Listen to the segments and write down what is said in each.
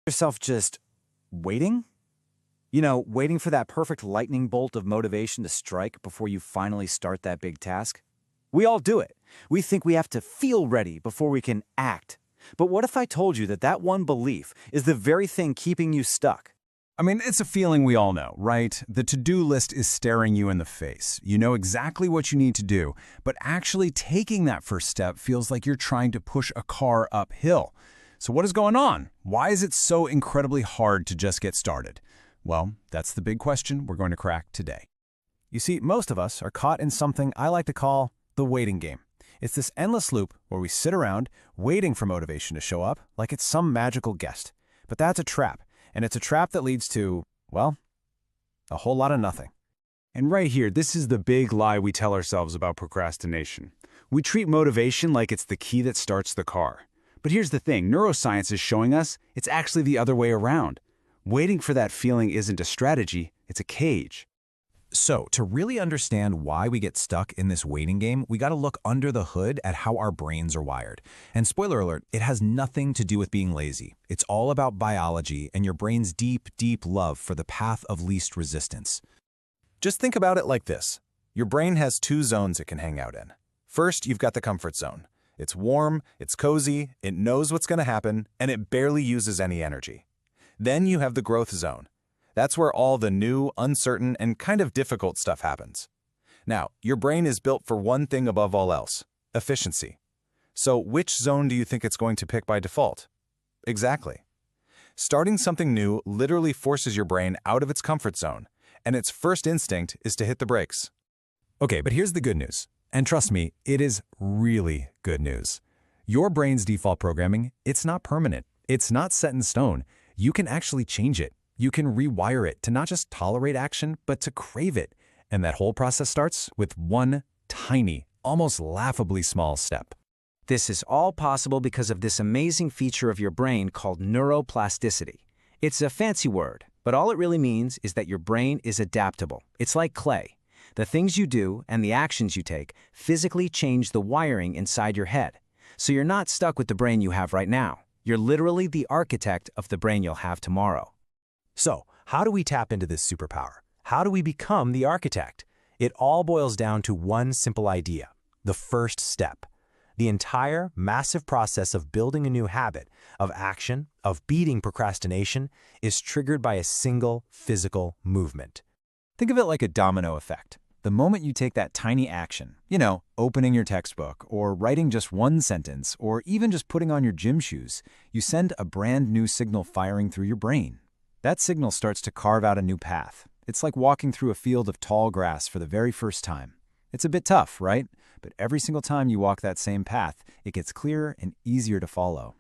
Yourself just waiting? Waiting for that perfect lightning bolt of motivation to strike before you finally start that big task? We all do it. We think we have to feel ready before we can act. But what if I told you that that one belief is the very thing keeping you stuck? It's a feeling we all know, right? The to-do list is staring you in the face. You know exactly what you need to do, but actually taking that first step feels like you're trying to push a car uphill. So what is going on? Why is it so incredibly hard to just get started? Well, that's the big question we're going to crack today. You see, most of us are caught in something I like to call the waiting game. It's this endless loop where we sit around waiting for motivation to show up like it's some magical guest. But that's a trap, and it's a trap that leads to, well, a whole lot of nothing. And right here, this is the big lie we tell ourselves about procrastination. We treat motivation like it's the key that starts the car. But here's the thing, neuroscience is showing us it's actually the other way around. Waiting for that feeling isn't a strategy, it's a cage. So, to really understand why we get stuck in this waiting game, we got to look under the hood at how our brains are wired. And spoiler alert, it has nothing to do with being lazy. It's all about biology and your brain's deep, deep love for the path of least resistance. Just think about it like this. Your brain has two zones it can hang out in. First, you've got the comfort zone. It's warm, it's cozy, it knows what's going to happen, and it barely uses any energy. Then you have the growth zone. That's where all the new, uncertain, and kind of difficult stuff happens. Now, your brain is built for one thing above all else: efficiency. So which zone do you think it's going to pick by default? Exactly. Starting something new literally forces your brain out of its comfort zone, and its first instinct is to hit the brakes. Okay, but here's the good news. And trust me, it is really good news. Your brain's default programming, it's not permanent. It's not set in stone. You can actually change it. You can rewire it to not just tolerate action, but to crave it. And that whole process starts with one tiny, almost laughably small step. This is all possible because of this amazing feature of your brain called neuroplasticity. It's a fancy word, but all it really means is that your brain is adaptable. It's like clay. The things you do and the actions you take physically change the wiring inside your head. So you're not stuck with the brain you have right now. You're literally the architect of the brain you'll have tomorrow. So, how do we tap into this superpower? How do we become the architect? It all boils down to one simple idea: the first step. The entire massive process of building a new habit, of action, of beating procrastination, is triggered by a single physical movement. Think of it like a domino effect. The moment you take that tiny action, opening your textbook, or writing just one sentence, or even just putting on your gym shoes, you send a brand new signal firing through your brain. That signal starts to carve out a new path. It's like walking through a field of tall grass for the very first time. It's a bit tough, right? But every single time you walk that same path, it gets clearer and easier to follow.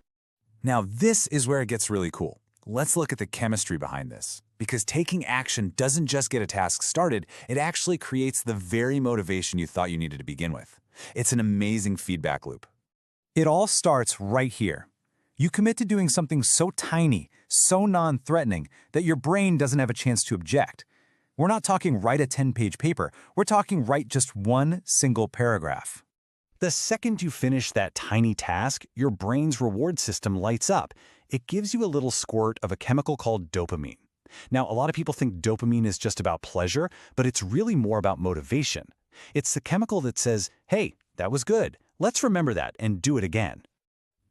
Now, this is where it gets really cool. Let's look at the chemistry behind this. Because taking action doesn't just get a task started, it actually creates the very motivation you thought you needed to begin with. It's an amazing feedback loop. It all starts right here. You commit to doing something so tiny, so non-threatening, that your brain doesn't have a chance to object. We're not talking write a 10-page paper. We're talking write just one single paragraph. The second you finish that tiny task, your brain's reward system lights up. It gives you a little squirt of a chemical called dopamine. Now, a lot of people think dopamine is just about pleasure, but it's really more about motivation. It's the chemical that says, hey, that was good. Let's remember that and do it again.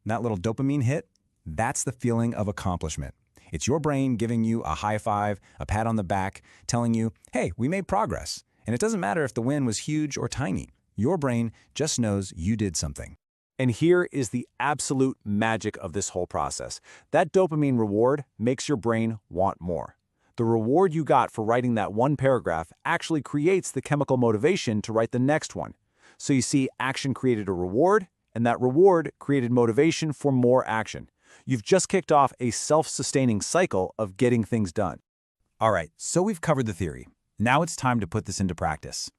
That little dopamine hit, that's the feeling of accomplishment. It's your brain giving you a high five, a pat on the back, telling you, hey, we made progress. And it doesn't matter if the win was huge or tiny. Your brain just knows you did something. And here is the absolute magic of this whole process. That dopamine reward makes your brain want more. The reward you got for writing that one paragraph actually creates the chemical motivation to write the next one. So you see, action created a reward, and that reward created motivation for more action. You've just kicked off a self-sustaining cycle of getting things done. All right, so we've covered the theory. Now it's time to put this into practice.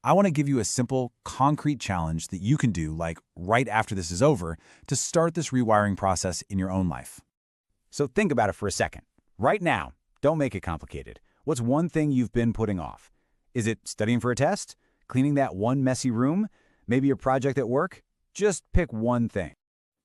I want to give you a simple, concrete challenge that you can do, like right after this is over, to start this rewiring process in your own life. So think about it for a second. Right now, don't make it complicated. What's one thing you've been putting off? Is it studying for a test? Cleaning that one messy room? Maybe a project at work? Just pick one thing.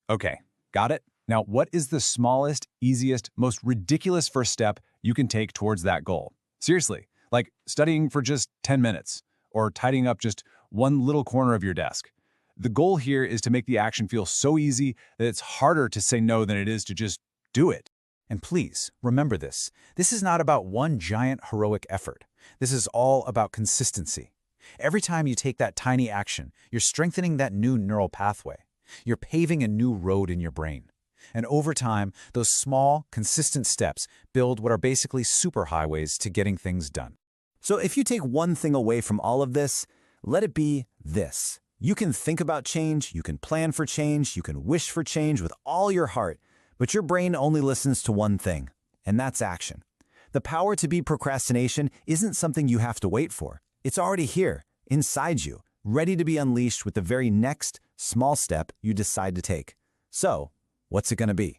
Okay, got it? Now, what is the smallest, easiest, most ridiculous first step you can take towards that goal? Seriously, like studying for just 10 minutes or tidying up just one little corner of your desk. The goal here is to make the action feel so easy that it's harder to say no than it is to just do it. And please, remember this. This is not about one giant heroic effort. This is all about consistency. Every time you take that tiny action, you're strengthening that new neural pathway. You're paving a new road in your brain. And over time, those small, consistent steps build what are basically superhighways to getting things done. So if you take one thing away from all of this, let it be this. You can think about change, you can plan for change, you can wish for change with all your heart, but your brain only listens to one thing, and that's action. The power to beat procrastination isn't something you have to wait for. It's already here, inside you, ready to be unleashed with the very next small step you decide to take. So, what's it going to be?